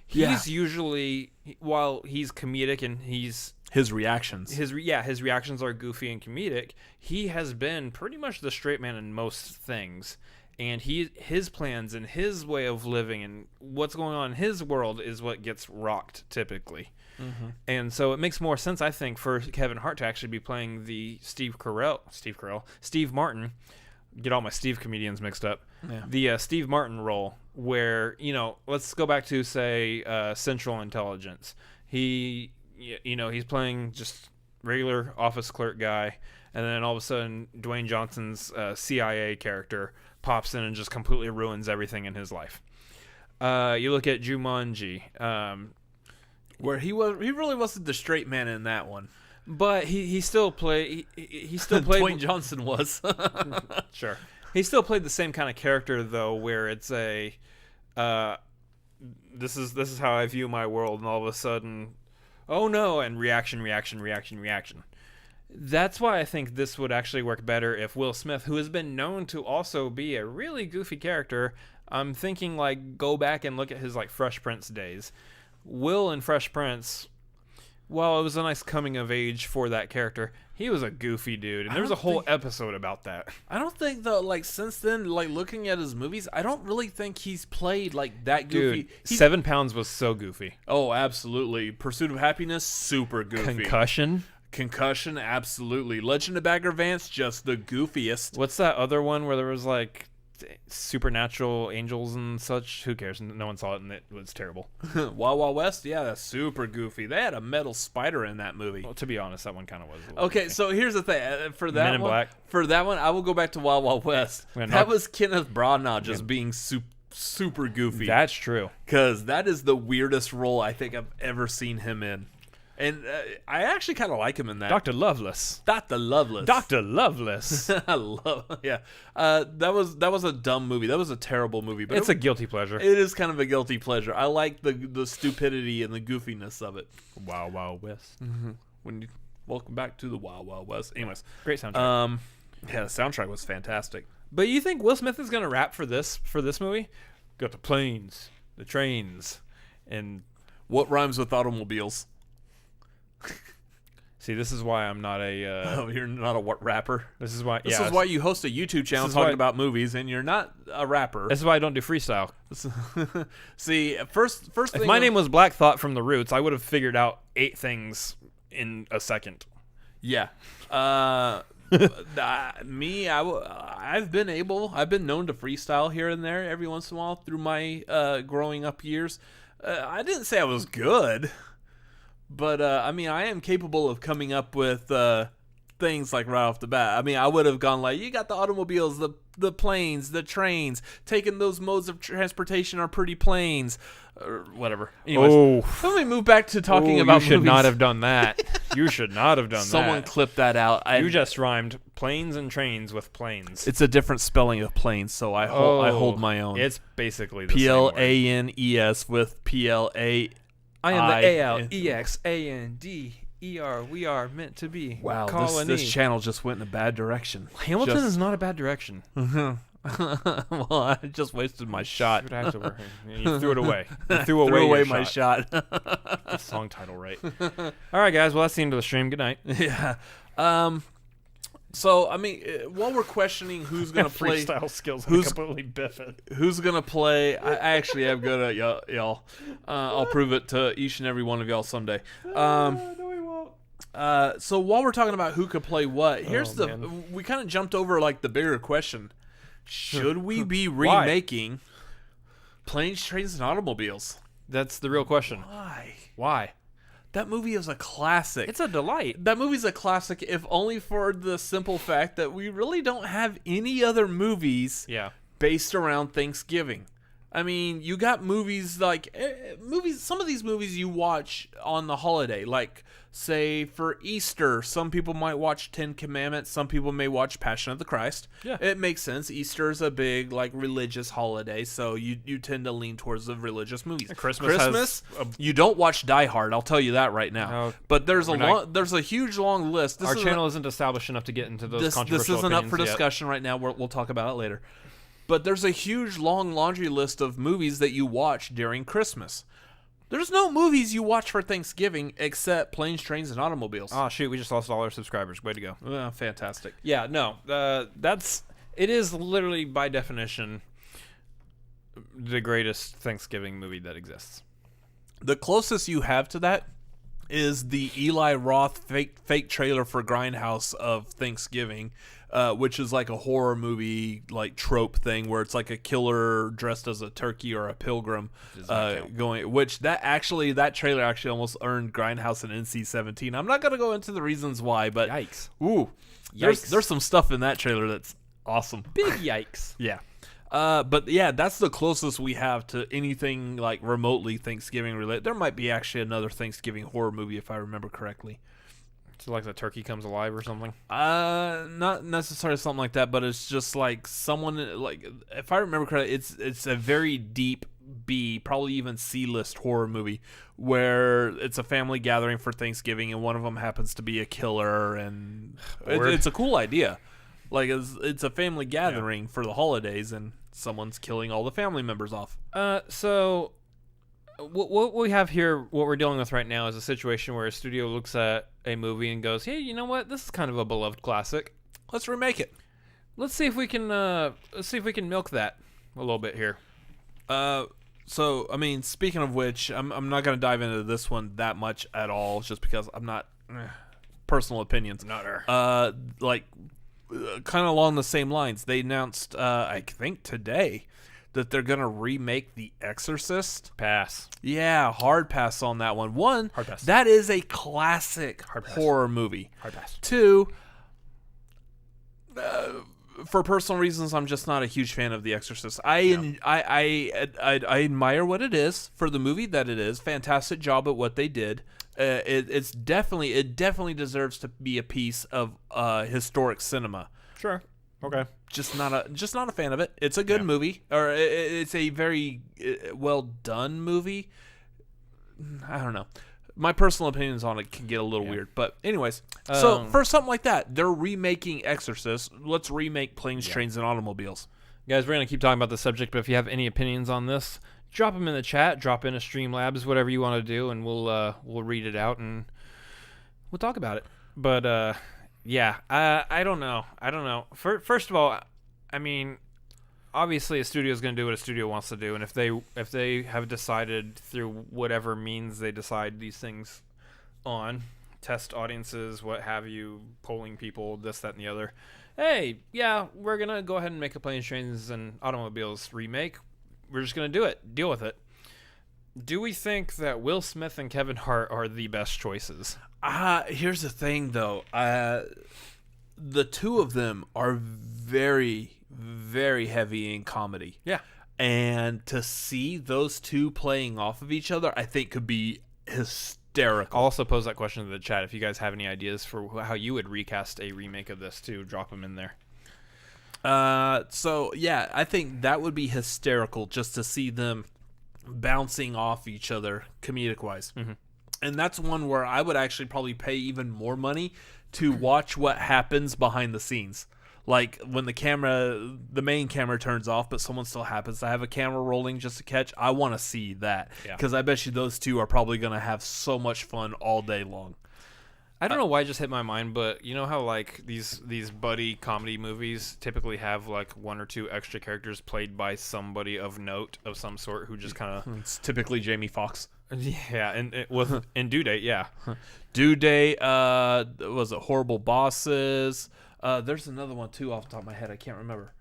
he's usually, while he's comedic and his reactions are goofy and comedic, he has been pretty much the straight man in most things. And his plans and his way of living and what's going on in his world is what gets rocked typically. And so it makes more sense, I think, for Kevin Hart to actually be playing the Steve Martin. Get all my Steve comedians mixed up. Yeah. The Steve Martin role, where let's go back to say Central Intelligence. He's playing just regular office clerk guy, and then all of a sudden Dwayne Johnson's CIA character pops in and just completely ruins everything in his life. You look at Jumanji, where he really wasn't the straight man in that one, but he still played. He still played. Dwayne Johnson was sure. He still played the same kind of character though, where it's a this is how I view my world, and all of a sudden, oh no, and reaction. That's why I think this would actually work better if Will Smith, who has been known to also be a really goofy character, I'm thinking go back and look at his Fresh Prince days. Will in Fresh Prince, while it was a nice coming of age for that character, he was a goofy dude, and there's a whole episode about that. I don't think though, since then, looking at his movies, I don't really think he's played that goofy. Dude, 7 Pounds was so goofy. Oh, absolutely. Pursuit of Happiness, super goofy. Concussion. Concussion, absolutely. Legend of Bagger Vance, just the goofiest. What's that other one where there was like supernatural angels and such? Who cares? No one saw it and it was terrible. Wild Wild West, yeah, that's super goofy. They had a metal spider in that movie. Well, to be honest, that one kind of was. Okay, goofy. so here's the thing. For that Men in one, Black. For that one, I will go back to Wild Wild West. That was Kenneth Branagh just being super goofy. That's true. Because that is the weirdest role I think I've ever seen him in. And I actually kind of like him in that. Dr. Lovelace. Dr. Lovelace. Dr. Lovelace. I love, yeah. That was a dumb movie. That was a terrible movie. But It's a guilty pleasure. It is kind of a guilty pleasure. I like the stupidity and the goofiness of it. Wild Wild West. Mm-hmm. Welcome back to the Wild Wild West. Anyways, great soundtrack. Yeah, the soundtrack was fantastic. But you think Will Smith is gonna rap for this movie? Got the planes, the trains, and what rhymes with automobiles? See, this is why I'm not a. You're not a rapper. This is why. This is why you host a YouTube channel talking about movies, and you're not a rapper. This is why I don't do freestyle. See, first if thing. My name was Black Thought from the Roots, I would have figured out 8 things in a second. Yeah. I've been known to freestyle here and there every once in a while through my growing up years. I didn't say I was good. But, I am capable of coming up with things like right off the bat. I mean, I would have gone like, you got the automobiles, the planes, the trains, taking those modes of transportation are pretty planes, or whatever. Anyways, let me move back to talking about movies. You should not have done that. You should not have done that. Someone clip that out. You just rhymed planes and trains with planes. It's a different spelling of planes, so I hold my own. It's basically the same word. Planes with PLA. I am the ALEXANDER. We are meant to be. Wow, this channel just went in a bad direction. Hamilton is not a bad direction. Well, I just wasted my shot. You threw it away. You threw away my shot. The song title right. All right, guys. Well, that's the end of the stream. Good night. Yeah. So, while we're questioning who's going to play... freestyle skills, who's completely biff it. Who's going to play... I actually am good at y'all. I'll prove it to each and every one of y'all someday. No, we won't. So, while we're talking about who could play what, we kind of jumped over, the bigger question. Should we be remaking Planes, Trains, and Automobiles? That's the real question. Why? That movie is a classic. It's a delight. That movie's a classic, if only for the simple fact that we really don't have any other movies based around Thanksgiving. I mean, you got movies some of these movies you watch on the holiday, like, say, for Easter, some people might watch 10 Commandments, some people may watch Passion of the Christ. Yeah. It makes sense. Easter is a big, religious holiday, so you tend to lean towards the religious movies. Christmas you don't watch Die Hard, I'll tell you that right now. But there's a huge, long list. Our channel isn't established enough to get into those controversial This isn't up for yet. discussion right now. We'll talk about it later. But there's a huge, long laundry list of movies that you watch during Christmas. There's no movies you watch for Thanksgiving except Planes, Trains, and Automobiles. Oh, shoot. We just lost all our subscribers. Way to go. Fantastic. Yeah, no. It is literally, by definition, the greatest Thanksgiving movie that exists. The closest you have to that is the Eli Roth fake trailer for Grindhouse of Thanksgiving, which is like a horror movie trope thing where it's like a killer dressed as a turkey or a pilgrim going. Which that trailer actually almost earned Grindhouse an NC-17. I'm not gonna go into the reasons why, but yikes! Ooh, yikes! There's some stuff in that trailer that's awesome. Big yikes! Yeah. But yeah, that's the closest we have to anything remotely Thanksgiving related. There might be actually another Thanksgiving horror movie if I remember correctly. So the turkey comes alive or something? Not necessarily something like that, but it's just someone if I remember correctly, it's a very deep B, probably even C-list horror movie where it's a family gathering for Thanksgiving and one of them happens to be a killer, and it's a cool idea. It's a family gathering for the holidays, and someone's killing all the family members off. So what we have here, what we're dealing with right now, is a situation where a studio looks at a movie and goes, "Hey, you know what? This is kind of a beloved classic. Let's remake it. Let's see if we can milk that a little bit here." So speaking of which, I'm not going to dive into this one that much at all, just because I'm not. personal opinions. Nutter. Kind of along the same lines, they announced, I think today, that they're gonna remake The Exorcist. Pass. Yeah, hard pass on that one. Hard pass. That is a classic horror movie. Hard pass. 2, for personal reasons, I'm just not a huge fan of The Exorcist. I admire what it is for the movie that it is. Fantastic job at what they did. It definitely deserves to be a piece of historic cinema. Sure. Okay. Just not a fan of it. It's a good movie, or it's a very well done movie. I don't know. My personal opinions on it can get a little weird, but anyways. So for something like that, they're remaking Exorcist. Let's remake Planes, Trains, and Automobiles. Guys, we're gonna keep talking about the subject, but if you have any opinions on this, drop them in the chat. Drop in a Streamlabs, whatever you want to do, and we'll read it out and we'll talk about it. But I don't know. First of all, I mean, obviously a studio is going to do what a studio wants to do, and if they have decided through whatever means they decide these things on, test audiences, what have you, polling people, this, that, and the other, hey, yeah, we're going to go ahead and make a Planes, Trains, and Automobiles remake. We're just going to do it. Deal with it. Do we think that Will Smith and Kevin Hart are the best choices? Here's the thing, though. The two of them are very, very heavy in comedy. Yeah. And to see those two playing off of each other, I think could be hysterical. I'll also pose that question to the chat. If you guys have any ideas for how you would recast a remake of this too, drop them in there. So yeah, I think that would be hysterical just to see them bouncing off each other comedic wise. Mm-hmm. And that's one where I would actually probably pay even more money to watch what happens behind the scenes. Like when the main camera turns off, but someone still happens to have a camera rolling just to catch. I want to see that because I bet you those two are probably going to have so much fun all day long. I don't know why it just hit my mind, but you know how like these buddy comedy movies typically have like one or two extra characters played by somebody of note of some sort who just kind of. It's typically Jamie Foxx. Yeah, and in Due Date, yeah. Due Date, was it Horrible Bosses? There's another one too off the top of my head. I can't remember.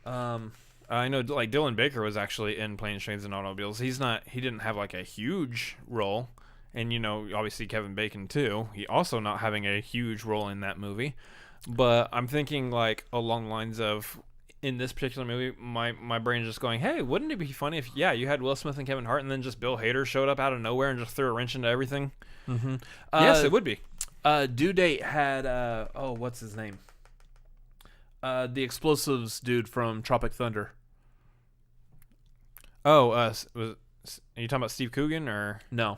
I know like Dylan Baker was actually in Planes, Trains, and Automobiles. He didn't have like a huge role. And, you know, obviously Kevin Bacon, too. He also not having a huge role in that movie. But I'm thinking, like, along the lines of, in this particular movie, my brain is just going, hey, wouldn't it be funny if, you had Will Smith and Kevin Hart and then just Bill Hader showed up out of nowhere and just threw a wrench into everything? Mm-hmm. Yes, it would be. Due Date had, what's his name? The explosives dude from Tropic Thunder. Oh, are you talking about Steve Coogan or? No.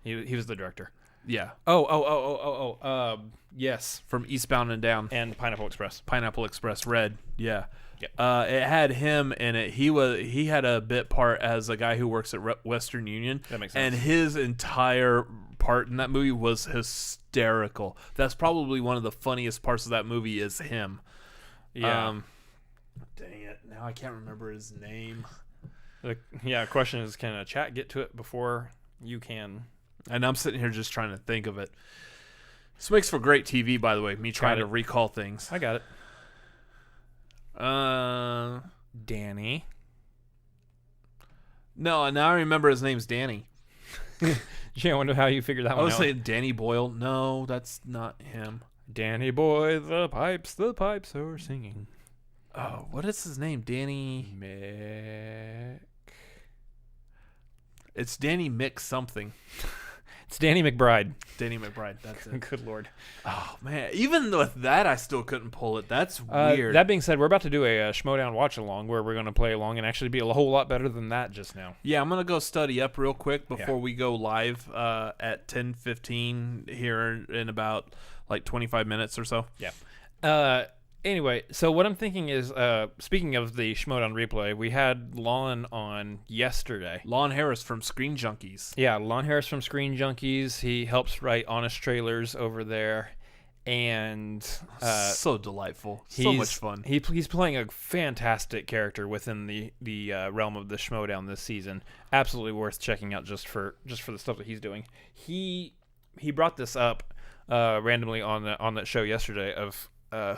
He was the director. Yeah. Yes. From Eastbound and Down. And Pineapple Express. Pineapple Express Red. Yeah. Yep. It had him in it. He had a bit part as a guy who works at Western Union. That makes sense. And his entire part in that movie was hysterical. That's probably one of the funniest parts of that movie is him. Yeah. Dang it. Now I can't remember his name. The question is, can a chat get to it before you can? And I'm sitting here just trying to think of it. This makes for great TV, by the way, me trying to recall things. I got it. Danny. No, now I remember his name's Danny. Yeah, I wonder how you figured that one out. I was saying Danny Boyle. No, that's not him. Danny boy, the pipes are singing. Oh, what is his name? Danny Mick. It's Danny Mick something. It's Danny McBride. Danny McBride, that's it. Good Lord. Oh, man. Even with that, I still couldn't pull it. That's weird. That being said, we're about to do a Schmodown watch-along where we're going to play along and actually be a whole lot better than that just now. Yeah, I'm going to go study up real quick before we go live at 10:15 here in about like 25 minutes or so. Yeah. Anyway, so what I'm thinking is, speaking of the Schmodown replay, we had Lon on yesterday. Lon Harris from Screen Junkies. Yeah, Lon Harris from Screen Junkies. He helps write Honest Trailers over there. And so delightful. So much fun. He's playing a fantastic character within the realm of the Schmodown this season. Absolutely worth checking out just for the stuff that he's doing. He brought this up randomly on that show yesterday of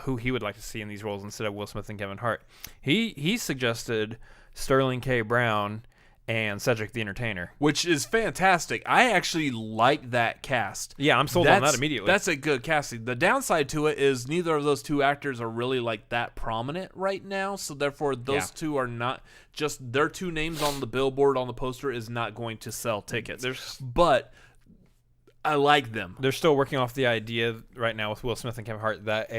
who he would like to see in these roles instead of Will Smith and Kevin Hart. He suggested Sterling K. Brown and Cedric the Entertainer, which is fantastic. I actually like that cast. Yeah, I'm sold on that immediately. That's a good casting. The downside to it is neither of those two actors are really like that prominent right now, so therefore those two are not just their two names on the billboard on the poster is not going to sell tickets. But I like them. They're still working off the idea right now with Will Smith and Kevin Hart that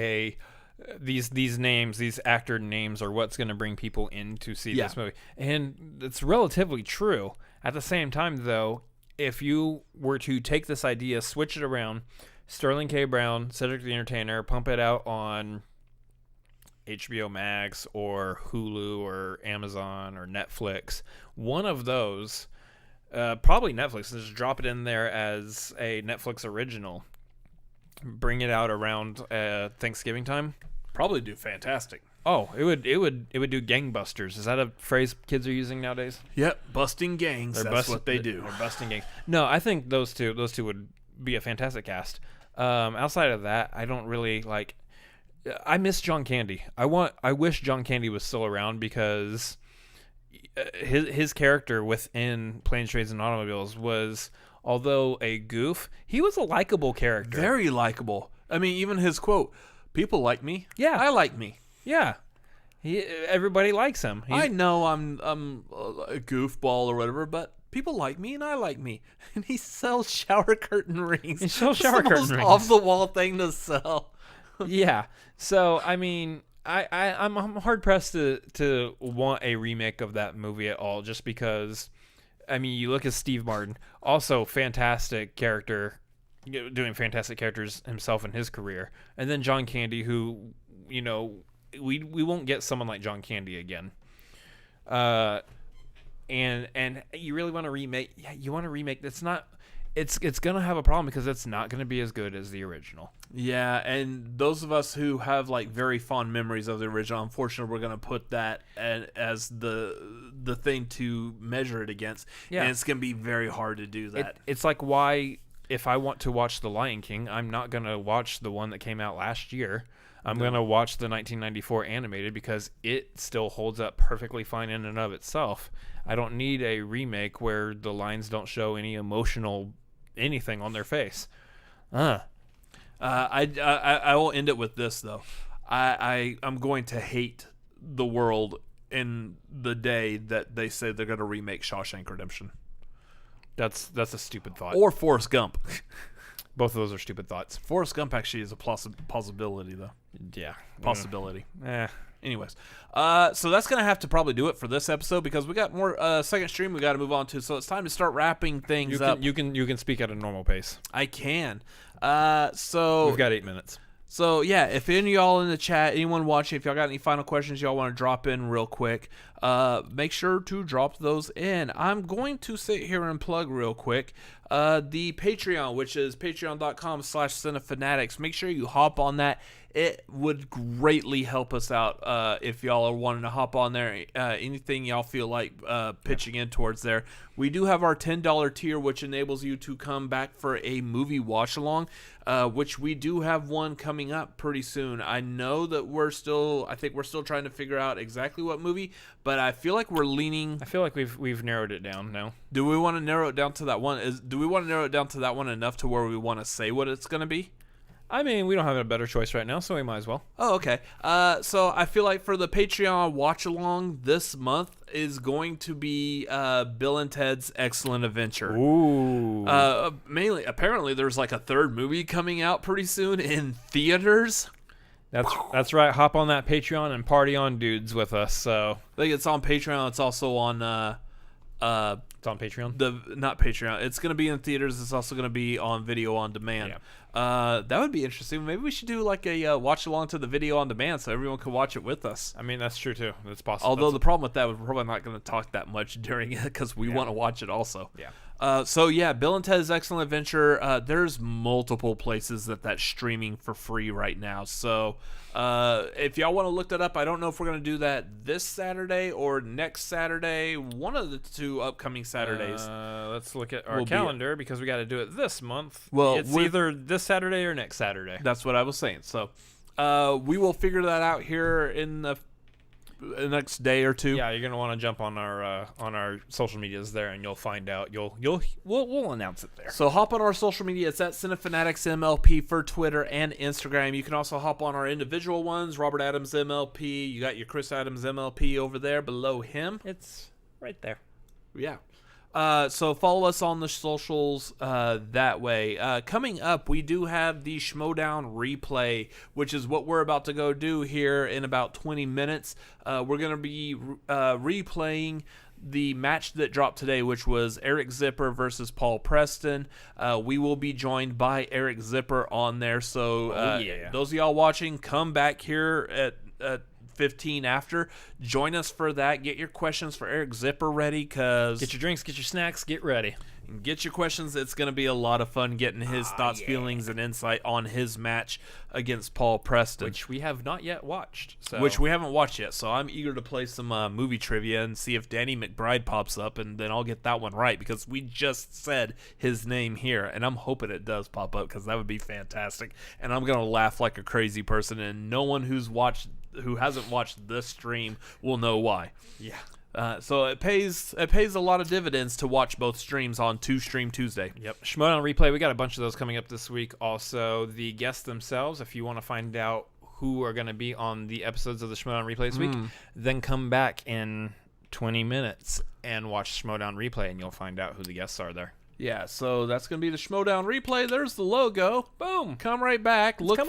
these names, these actor names, are what's going to bring people in to see this movie. And it's relatively true. At the same time, though, if you were to take this idea, switch it around, Sterling K. Brown, Cedric the Entertainer, pump it out on HBO Max or Hulu or Amazon or Netflix, one of those, probably Netflix, just drop it in there as a Netflix original, bring it out around Thanksgiving time, probably do fantastic. Oh, it would do gangbusters. Is that a phrase kids are using nowadays? Yep, busting gangs. That's what they do. They're busting gangs. No, I think those two would be a fantastic cast. Outside of that, I don't really like. I miss John Candy. I wish John Candy was still around because his character within Planes, Trains, and Automobiles was, although a goof, he was a likable character. Very likable. I mean, even his quote, "People like me. Yeah, I like me." Yeah, everybody likes him. I know I'm a goofball or whatever, but people like me and I like me. And he sells shower curtain rings. He sells shower curtain rings. Off the wall thing to sell. Yeah. So I mean, I'm hard pressed to want a remake of that movie at all, just because. I mean, you look at Steve Martin, also fantastic character, doing fantastic characters himself in his career, and then John Candy, who, you know, we won't get someone like John Candy again. And you really want to remake? Yeah, you want to remake. That's not. It's gonna have a problem because it's not gonna be as good as the original. Yeah, and those of us who have like very fond memories of the original, unfortunately, we're gonna put that as the thing to measure it against. Yeah, and it's gonna be very hard to do that. It's like, why, if I want to watch The Lion King, I'm not gonna watch the one that came out last year. I'm gonna watch the 1994 animated because it still holds up perfectly fine in and of itself. I don't need a remake where the lines don't show any emotional anything on their face. I will end it with this though. I'm going to hate the world in the day that they say they're going to remake Shawshank Redemption. That's a stupid thought. Or Forrest Gump. Both of those are stupid thoughts. Forrest Gump actually is a possibility though. Yeah, possibility. Anyways, so that's gonna have to probably do it for this episode because we got more second stream we got to move on to. So it's time to start wrapping things up. You can speak at a normal pace. I can. So we've got 8 minutes. So yeah, if any of y'all in the chat, anyone watching, if y'all got any final questions y'all want to drop in real quick, make sure to drop those in. I'm going to sit here and plug real quick the Patreon, which is patreon.com/cinefanatics. Make sure you hop on that. It would greatly help us out if y'all are wanting to hop on there. Anything y'all feel like pitching in towards there. We do have our $10 tier, which enables you to come back for a movie watch along, which we do have one coming up pretty soon. I know that I think we're still trying to figure out exactly what movie, but I feel like we're leaning. I feel like we've narrowed it down now. Do we want to narrow it down to that one? Do we want to narrow it down to that one enough to where we want to say what it's going to be? I mean, we don't have a better choice right now, so we might as well. Oh, okay. So I feel like for the Patreon watch-along this month is going to be Bill and Ted's Excellent Adventure. Ooh. Mainly, apparently, there's like a third movie coming out pretty soon in theaters. That's right. Hop on that Patreon and party on, dudes, with us. So I think it's on Patreon. It's also on... it's on Patreon? Not Patreon. It's going to be in theaters. It's also going to be on video on demand. Yeah. That would be interesting. Maybe we should do like a watch along to the video on demand so everyone can watch it with us. I mean, that's true too. That's possible. Although the problem with that, we're probably not going to talk that much during it because we want to watch it also. Yeah. So yeah, Bill and Ted's Excellent Adventure. There's multiple places that's streaming for free right now. So if y'all want to look that up, I don't know if we're gonna do that this Saturday or next Saturday. One of the 2 upcoming Saturdays. Let's look at our calendar because we got to do it this month. Well, it's either this Saturday or next Saturday. That's what I was saying. So we will figure that out here in the next day or 2. Yeah, you're gonna want to jump on our social medias there, and you'll find out. We'll announce it there. So hop on our social media. It's at Cinefanatics MLP for Twitter and Instagram. You can also hop on our individual ones. Robert Adams MLP. You got your Chris Adams MLP over there below him. It's right there. Yeah. So follow us on the socials that way. Coming up, we do have the Schmodown replay, which is what we're about to go do here in about 20 minutes. We're going to be replaying the match that dropped today, which was Eric Zipper versus Paul Preston. We will be joined by Eric Zipper on there. So those of y'all watching, come back here at 15 after. Join us for that. Get your questions for Eric Zipper ready, because get your drinks, get your snacks, get ready. Get your questions. It's going to be a lot of fun getting his thoughts, feelings, and insight on his match against Paul Preston. Which we have not yet watched. Which we haven't watched yet, so I'm eager to play some movie trivia and see if Danny McBride pops up, and then I'll get that one right, because we just said his name here, and I'm hoping it does pop up, because that would be fantastic. And I'm going to laugh like a crazy person, and no one who hasn't watched this stream will know why. Yeah. So it pays a lot of dividends to watch both streams on Stream Tuesday. Yep. Schmodown replay. We got a bunch of those coming up this week. Also, the guests themselves. If you want to find out who are going to be on the episodes of the Schmodown replay this week, then come back in 20 minutes and watch Schmodown replay, and you'll find out who the guests are there. Yeah, so that's going to be the Schmodown replay. There's the logo. Boom. Come right back. Look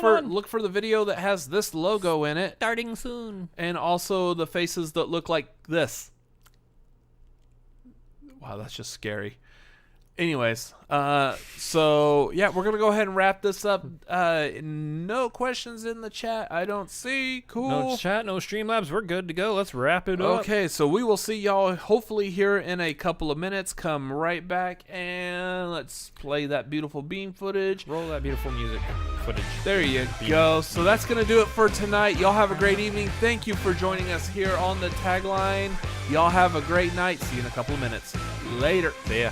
for the video that has this logo in it. Starting soon. And also the faces that look like this. Wow, that's just scary. Anyways, so yeah, we're gonna go ahead and wrap this up. No questions in the chat, I don't see. Cool. No chat, no Streamlabs. We're good to go. Let's wrap it up. Okay, so we will see y'all hopefully here in a couple of minutes. Come right back and let's play that beautiful beam footage. Roll that beautiful music footage. There you go. So that's gonna do it for tonight. Y'all have a great evening. Thank you for joining us here on the tagline. Y'all have a great night. See you in a couple of minutes. Later. See ya.